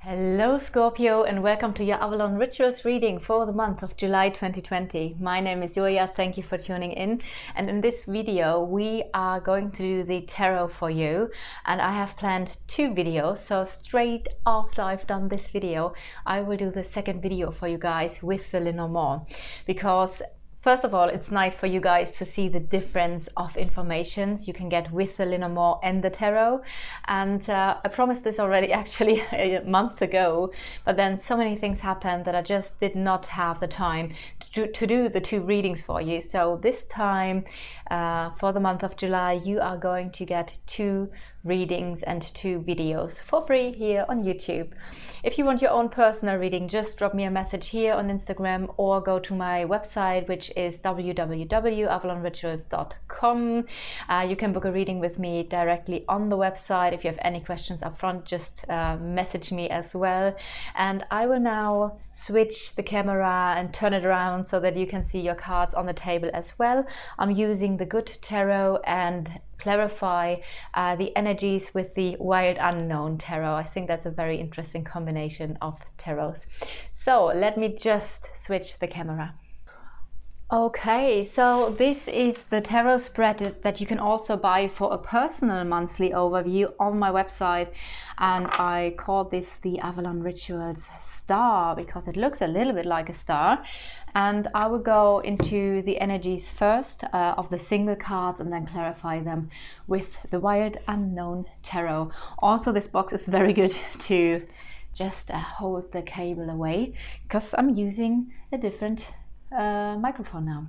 Hello Scorpio, and welcome to your Avalon Rituals reading for the month of July 2020. My name is Julia, thank you for tuning in, and in this video we are going to do the tarot for you, and I have planned two videos. So straight after I've done this video I will do the second video for you guys with the Lenormand, because first of all, it's nice for you guys to see the difference of informations you can get with the Lenormand and the tarot. And I promised this already actually a month ago, but then so many things happened that I just did not have the time to do the two readings for you. So this time, for the month of July, you are going to get two readings and two videos for free here on YouTube. If you want your own personal reading, just drop me a message here on Instagram or go to my website, which is www.avalonrituals.com. You can book a reading with me directly on the website. If you have any questions up front, just message me as well. And I will now switch the camera and turn it around so that you can see your cards on the table as well. I'm using the Good Tarot and clarify the energies with the Wild Unknown Tarot. I think that's a very interesting combination of tarots. So let me just switch the camera. Okay, so this is the tarot spread that you can also buy for a personal monthly overview on my website, and I call this the Avalon Rituals Star because it looks a little bit like a star. And I will go into the energies first of the single cards and then clarify them with the Wild Unknown Tarot. Also, this box is very good to just hold the cable away because I'm using a different microphone now.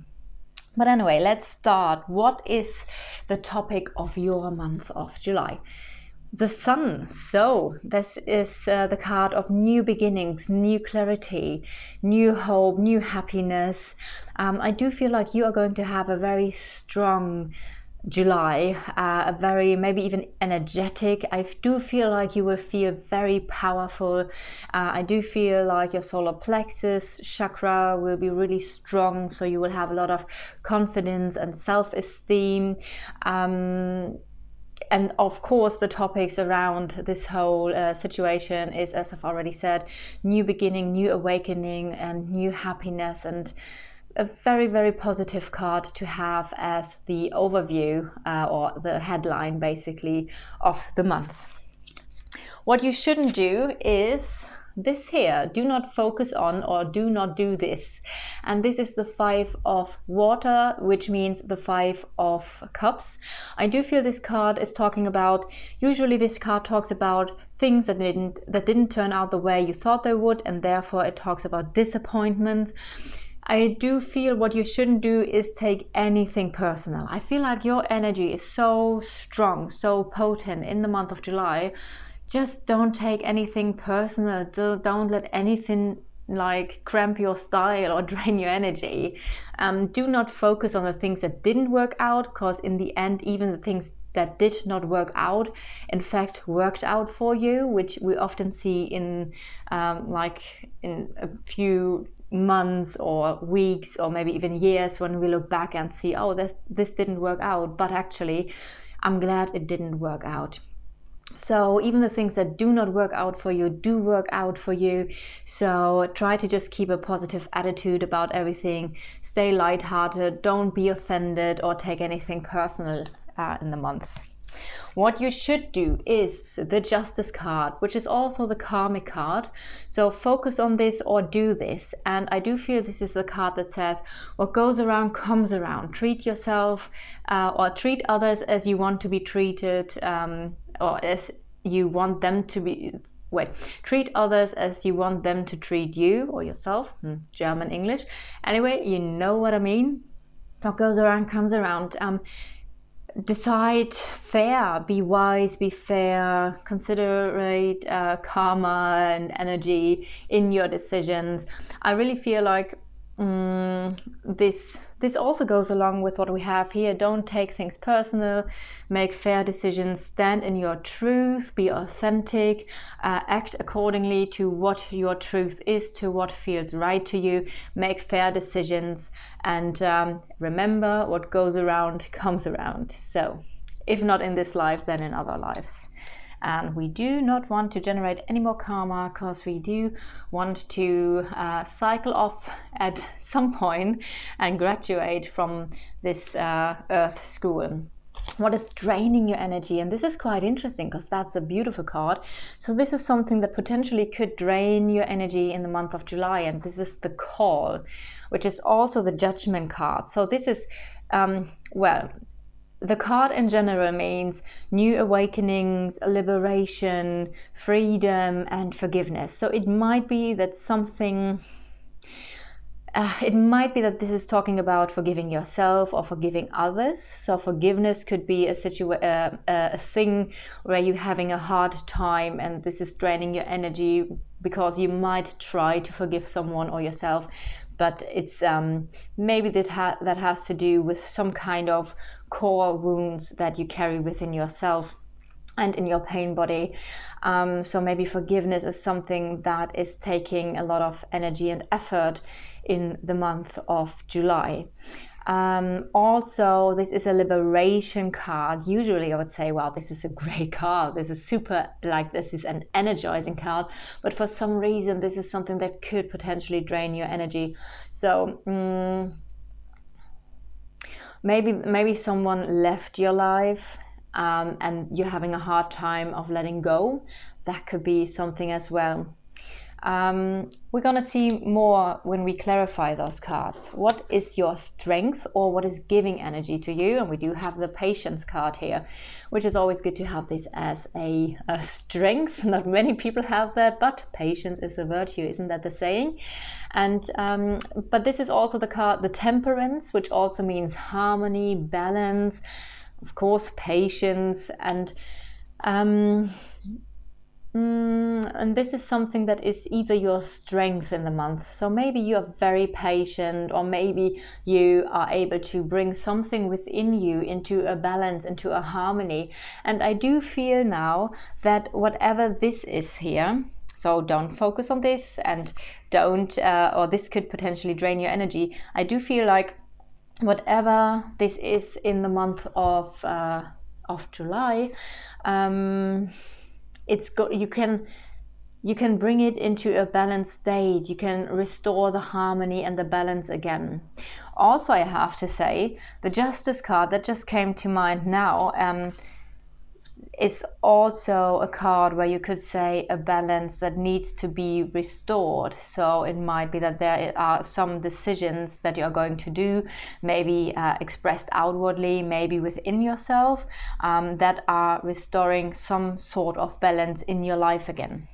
But anyway, let's start. What is the topic of your month of July? The Sun. So this is the card of new beginnings, new clarity, new hope, new happiness. I do feel like you are going to have a very strong July, a very maybe even energetic. I do feel like you will feel very powerful. I do feel like your solar plexus chakra will be really strong, so you will have a lot of confidence and self-esteem. And of course the topics around this whole situation is, as I've already said, new beginning, new awakening and new happiness, and a very, very positive card to have as the overview or the headline basically of the month. What you shouldn't do is this here. Do not focus on or do not do this. And this is the Five of Water, which means the Five of Cups. I do feel this card is talking about, usually this card talks about things that didn't turn out the way you thought they would, and therefore it talks about disappointments. I do feel what you shouldn't do is take anything personal. I feel like your energy is so strong, so potent in the month of July. Just don't take anything personal. Don't let anything like cramp your style or drain your energy. Do not focus on the things that didn't work out, because in the end, even the things that did not work out in fact worked out for you, which we often see in like in a few months or weeks or maybe even years when we look back and see, oh, this didn't work out, but actually I'm glad it didn't work out. So even the things that do not work out for you do work out for you. So try to just keep a positive attitude about everything. Stay lighthearted. Don't be offended or take anything personal in the month. What you should do is the Justice card, which is also the karmic card. So focus on this or do this. And I do feel this is the card that says what goes around comes around. Treat yourself or treat others as you want to be treated, or as you want them to be. Treat others as you want them to treat you or yourself. German, English. Anyway, you know what I mean. What goes around comes around. Decide fair, be wise, be fair, considerate karma and energy in your decisions. I really feel like this also goes along with what we have here. Don't take things personal, make fair decisions, stand in your truth, be authentic, act accordingly to what your truth is, to what feels right to you, make fair decisions, and remember, what goes around comes around. So if not in this life, then in other lives. and we do not want to generate any more karma, because we do want to cycle off at some point and graduate from this earth school. What is draining your energy? And this is quite interesting, because that's a beautiful card. So this is something that potentially could drain your energy in the month of July, and this is the Call, which is also the Judgment card. So this is well, the card in general means new awakenings, liberation, freedom, and forgiveness. So it might be that something it might be that this is talking about forgiving yourself or forgiving others. So forgiveness could be a thing where you're having a hard time, and this is draining your energy, because you might try to forgive someone or yourself, but it's maybe that has to do with some kind of core wounds that you carry within yourself and in your pain body. So maybe forgiveness is something that is taking a lot of energy and effort in the month of July. Also, this is a liberation card. Usually I would say, wow, this is a great card. This is super, like, this is an energizing card. But for some reason, this is something that could potentially drain your energy. So maybe someone left your life, and you're having a hard time of letting go. That could be something as well. We're gonna see more when we clarify those cards. What is your strength, or what is giving energy to you? And we do have the Patience card here, which is always good to have this as a strength. Not many people have that, but patience is a virtue, isn't that the saying? And but this is also the card, the Temperance, which also means harmony, balance, of course, patience, and this is something that is either your strength in the month. So maybe you are very patient, or maybe you are able to bring something within you into a balance, into a harmony. And I do feel now that whatever this is here, so don't focus on this, and don't, or this could potentially drain your energy. I do feel like whatever this is in the month of July, you can bring it into a balanced state. You can restore the harmony and the balance again. Also, I have to say, the Justice card that just came to mind now is also a card where you could say a balance that needs to be restored. So it might be that there are some decisions that you're going to do, maybe expressed outwardly, maybe within yourself, that are restoring some sort of balance in your life again.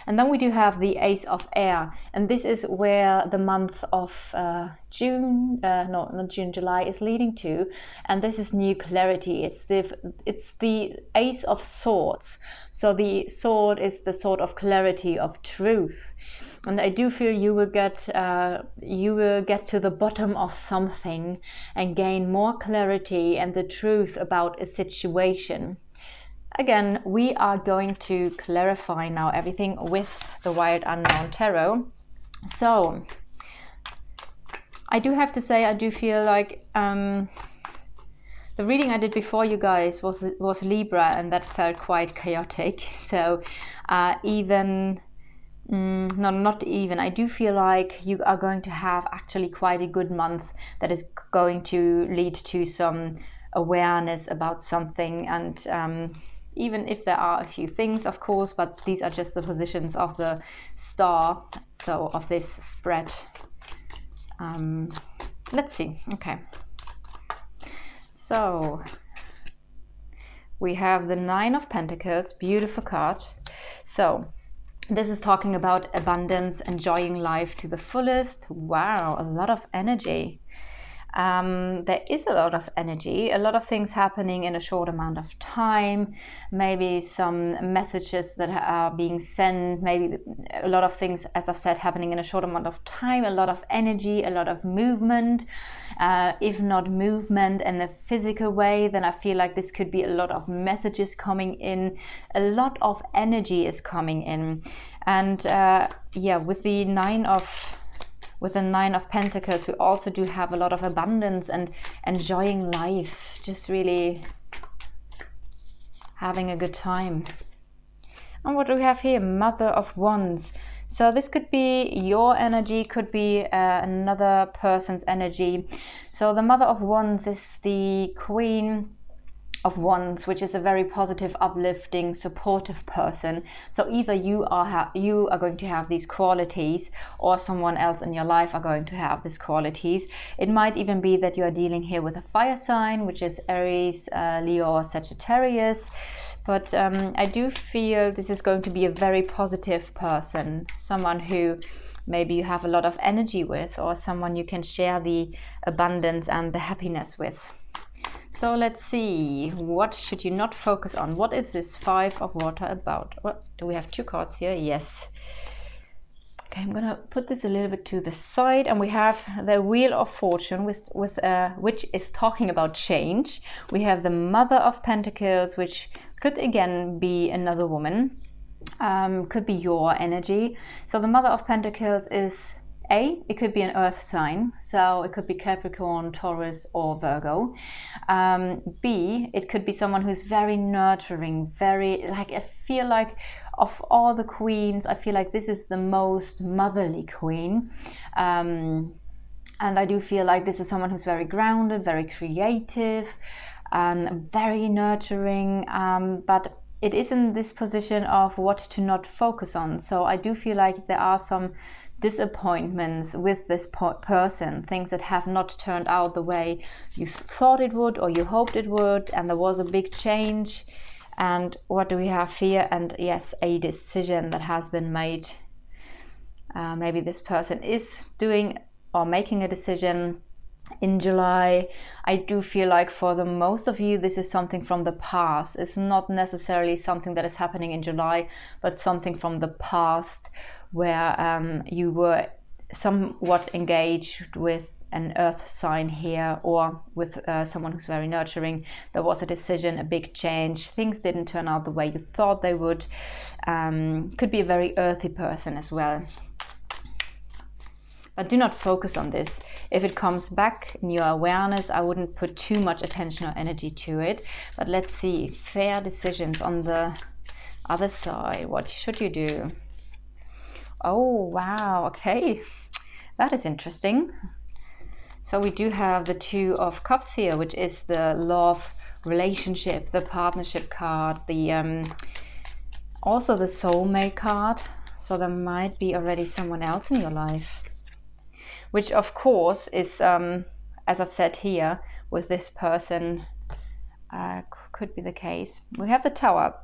And then we do have the Ace of Air, and this is where the month of July is leading to, and this is new clarity. It's the Ace of Swords. So the sword is the sword of clarity, of truth, and I do feel you will get to the bottom of something and gain more clarity and the truth about a situation. Again, we are going to clarify now everything with the Wild Unknown Tarot. So I do have to say, I do feel like the reading I did before, you guys, was Libra, and that felt quite chaotic. So I do feel like you are going to have actually quite a good month that is going to lead to some awareness about something, and even if there are a few things, of course, but these are just the positions of the star, so of this spread. Let's see. Okay, so we have the Nine of Pentacles, beautiful card. So this is talking about abundance, enjoying life to the fullest. Wow, a lot of energy. There is a lot of energy, a lot of things happening in a short amount of time, maybe some messages that are being sent, maybe a lot of things, as I've said, happening in a short amount of time, a lot of energy, a lot of movement. If not movement in a physical way, then I feel like this could be a lot of messages coming in, a lot of energy is coming in. And yeah, with the Nine of Pentacles, we also do have a lot of abundance and enjoying life, just really having a good time. And what do we have here? Mother of Wands. So this could be your energy, could be another person's energy. So the Mother of Wands is the Queen of Wands, which is a very positive, uplifting, supportive person. So either you are going to have these qualities, or someone else in your life are going to have these qualities. It might even be that you are dealing here with a fire sign, which is Aries, Leo, or Sagittarius. But I do feel this is going to be a very positive person, someone who maybe you have a lot of energy with, or someone you can share the abundance and the happiness with. So let's see, what should you not focus on? What is this Five of Water about? What, do we have two cards here? Yes. Okay, I'm gonna put this a little bit to the side, and we have the Wheel of Fortune, which is talking about change. We have the Mother of Pentacles, which could again be another woman, could be your energy. So the Mother of Pentacles is it could be an earth sign, so it could be Capricorn, Taurus, or Virgo. B, it could be someone who's very nurturing, very, like, I feel like of all the queens, I feel like this is the most motherly queen. And I do feel like this is someone who's very grounded, very creative, and very nurturing, but it is in this position of what to not focus on. So I do feel like there are some disappointments with this person, things that have not turned out the way you thought it would or you hoped it would, and there was a big change. And what do we have here? And yes, a decision that has been made. Maybe this person is doing or making a decision in July. I do feel like for the most of you, this is something from the past. It's not necessarily something that is happening in July, but something from the past where you were somewhat engaged with an earth sign here, or with someone who's very nurturing. There was a decision, a big change. Things didn't turn out the way you thought they would. Could be a very earthy person as well. But do not focus on this. If it comes back in your awareness, I wouldn't put too much attention or energy to it. But let's see, fair decisions on the other side. What should you do? Oh, wow, okay. That is interesting. So we do have the Two of Cups here, which is the love relationship, the partnership card, the also the soulmate card. So there might be already someone else in your life, which of course is, as I've said here, with this person, could be the case. We have the Tower,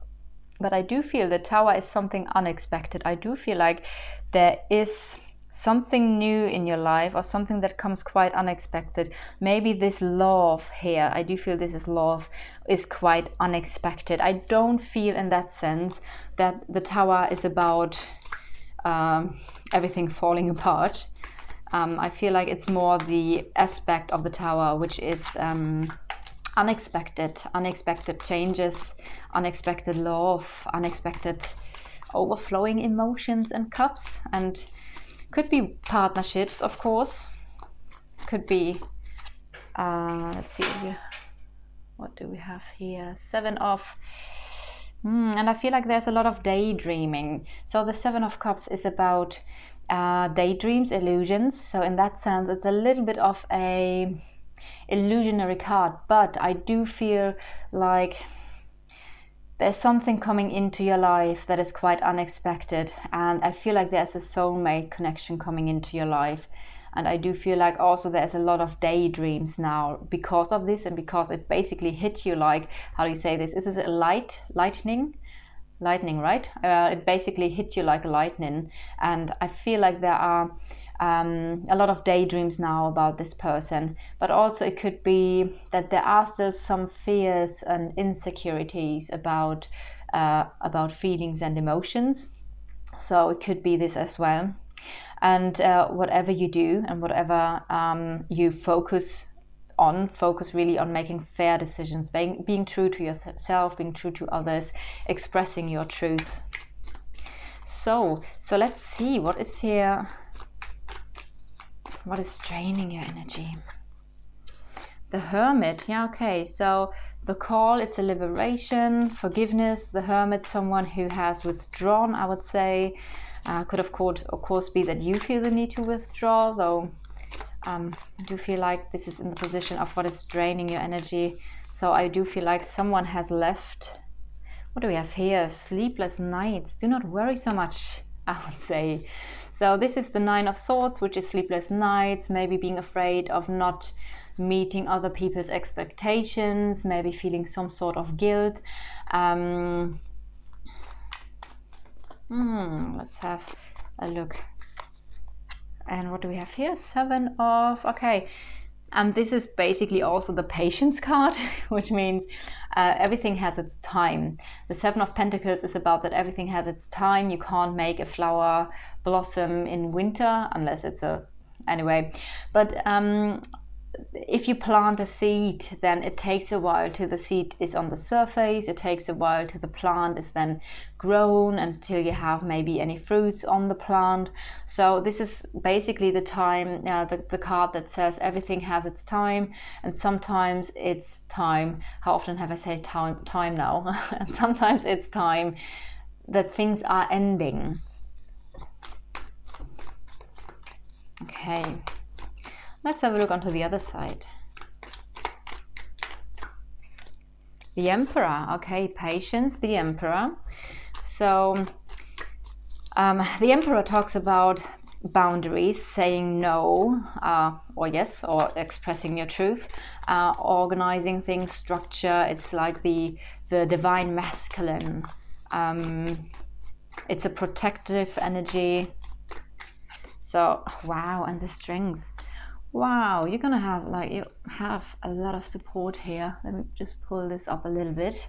but I do feel the Tower is something unexpected. I do feel like there is something new in your life, or something that comes quite unexpected. Maybe this love here, I do feel this is love, is quite unexpected. I don't feel in that sense that the Tower is about everything falling apart. I feel like it's more the aspect of the Tower, which is unexpected changes, unexpected love, unexpected overflowing emotions and cups. And could be partnerships, of course. Could be, let's see, what do we have here? Seven of, and I feel like there's a lot of daydreaming. So the Seven of Cups is about daydreams, illusions. So in that sense, it's a little bit of a illusionary card, but I do feel like there's something coming into your life that is quite unexpected, and I feel like there's a soulmate connection coming into your life. And I do feel like also there's a lot of daydreams now because of this, and because it basically hit you like, how do you say this? Is this a lightning, right? It basically hit you like lightning, and I feel like there are a lot of daydreams now about this person. But also it could be that there are still some fears and insecurities about feelings and emotions. So it could be this as well. And whatever you do and whatever you focus really on making fair decisions, being true to yourself, being true to others, expressing your truth. So let's see what is here. What is draining your energy? The Hermit. Yeah, okay. So the call, it's a liberation, forgiveness. The Hermit, someone who has withdrawn, I would say. Could of course be that you feel the need to withdraw, though I do feel like this is in the position of what is draining your energy. So I do feel like someone has left. What do we have here? Sleepless nights. Do not worry so much, I would say. So this is the Nine of Swords, which is sleepless nights, maybe being afraid of not meeting other people's expectations, maybe feeling some sort of guilt. Let's have a look. And what do we have here? Seven of, okay. And this is basically also the Patience card, which means everything has its time. The Seven of Pentacles is about that everything has its time. You can't make a flower blossom in winter unless it's anyway. But if you plant a seed, then it takes a while till the seed is on the surface. It takes a while till the plant is then grown, until you have maybe any fruits on the plant. So this is basically the time, the card that says everything has its time, and sometimes it's time. How often have I said time now? And sometimes it's time that things are ending. Okay. Let's have a look onto the other side. The Emperor, okay, Patience, the Emperor. So the Emperor talks about boundaries, saying no or yes, or expressing your truth, organizing things, structure. It's like the divine masculine. It's a protective energy. So wow, and the Strength. Wow, you're gonna have you have a lot of support here. Let me just pull this up a little bit.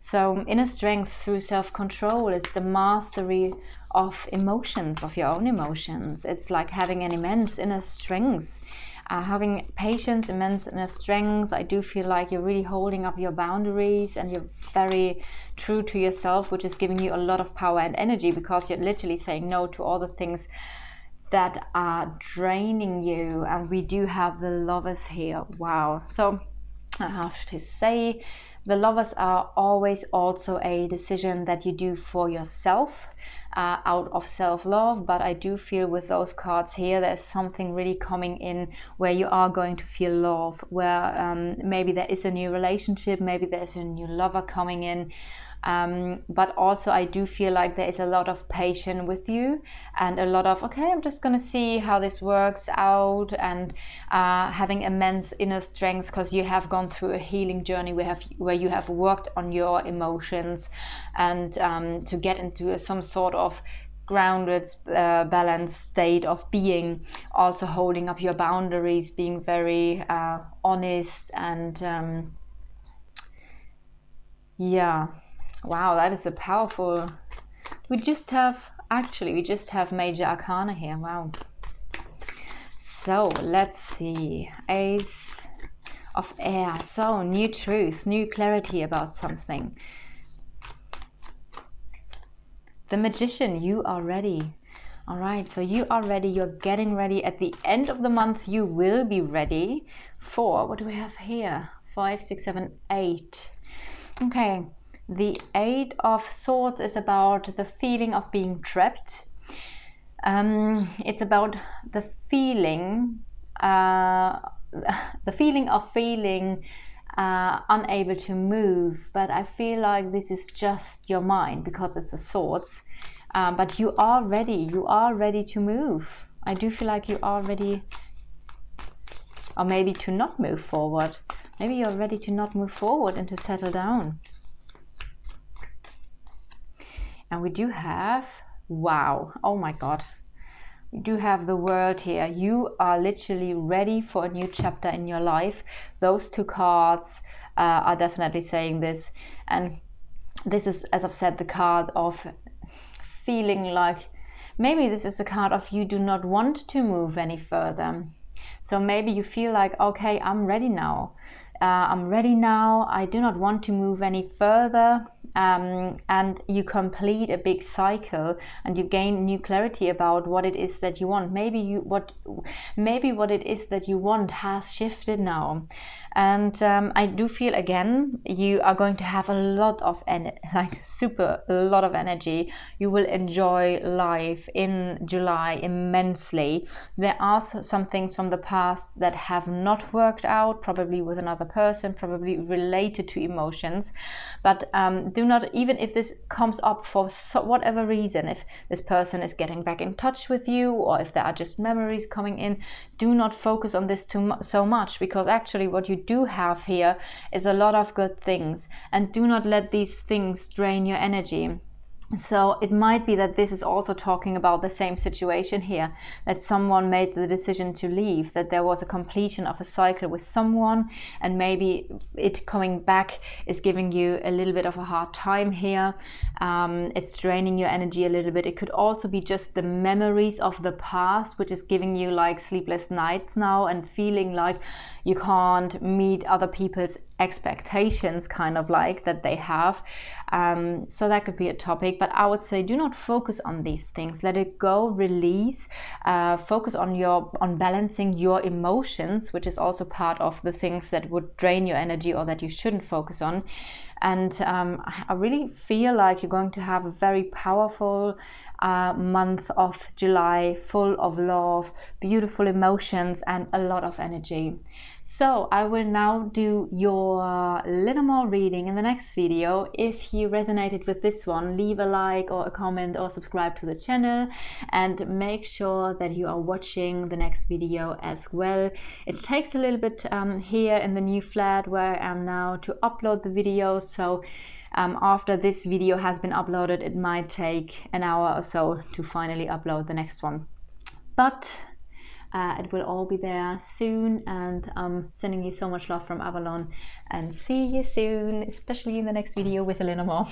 So inner strength through self-control. It's the mastery of emotions, of your own emotions. It's like having an immense inner strength, having patience, immense inner strength. I do feel like you're really holding up your boundaries, and you're very true to yourself, which is giving you a lot of power and energy, because you're literally saying no to all the things that are draining you. And we do have the Lovers here. Wow. So I have to say, the Lovers are always also a decision that you do for yourself, out of self-love. But I do feel with those cards here, there's something really coming in where you are going to feel love, where maybe there is a new relationship, maybe there's a new lover coming in. But also I do feel like there is a lot of patience with you, and a lot of, okay, I'm just gonna see how this works out, and having immense inner strength, because you have gone through a healing journey where you have worked on your emotions, and to get into some sort of grounded, balanced state of being, also holding up your boundaries, being very honest, and yeah. Wow, that is a powerful. We just have Major Arcana here. Wow. So let's see. Ace of Air. So new truth, new clarity about something. The Magician, you are ready. All right, so you are ready. You're getting ready. At the end of the month, you will be ready for, what do we have here? 5, 6, 7, 8. Okay. The Eight of Swords is about the feeling of being trapped. It's about the feeling of feeling unable to move. But I feel like this is just your mind, because it's the Swords. But you are ready. You are ready to move. I do feel like you are ready, or maybe to not move forward. Maybe you're ready to not move forward and to settle down. And we do have, wow, oh my God, we do have the World here. You are literally ready for a new chapter in your life. Those two cards are definitely saying this. And this is, as I've said, the card of feeling like, maybe this is the card of you do not want to move any further. So maybe you feel like, okay, I'm ready now. I'm ready now. I do not want to move any further. and you complete a big cycle and you gain new clarity about what it is that you want. Maybe what it is that you want has shifted now, and I do feel again you are going to have a lot of a lot of energy. You will enjoy life in July immensely. There are some things from the past that have not worked out, probably with another person, probably related to emotions, but do not, even if this comes up for whatever reason, if this person is getting back in touch with you or if there are just memories coming in, do not focus on this so much, because actually what you do have here is a lot of good things, and do not let these things drain your energy. So it might be that this is also talking about the same situation here, that someone made the decision to leave, that there was a completion of a cycle with someone, and maybe it coming back is giving you a little bit of a hard time here. It's draining your energy a little bit. It could also be just the memories of the past, which is giving you like sleepless nights now and feeling like you can't meet other people's expectations, kind of like that they have. So that could be a topic, but I would say do not focus on these things. Let it go, release, focus on balancing your emotions, which is also part of the things that would drain your energy or that you shouldn't focus on. And I really feel like you're going to have a very powerful month of July, full of love, beautiful emotions, and a lot of energy. So I will now do your little more reading in the next video. If you resonated with this one, leave a like or a comment or subscribe to the channel, and make sure that you are watching the next video as well. It takes a little bit here in the new flat where I am now to upload the video, so after this video has been uploaded, it might take an hour or so to finally upload the next one, but it will all be there soon, and I'm sending you so much love from Avalon, and see you soon, especially in the next video with a little more.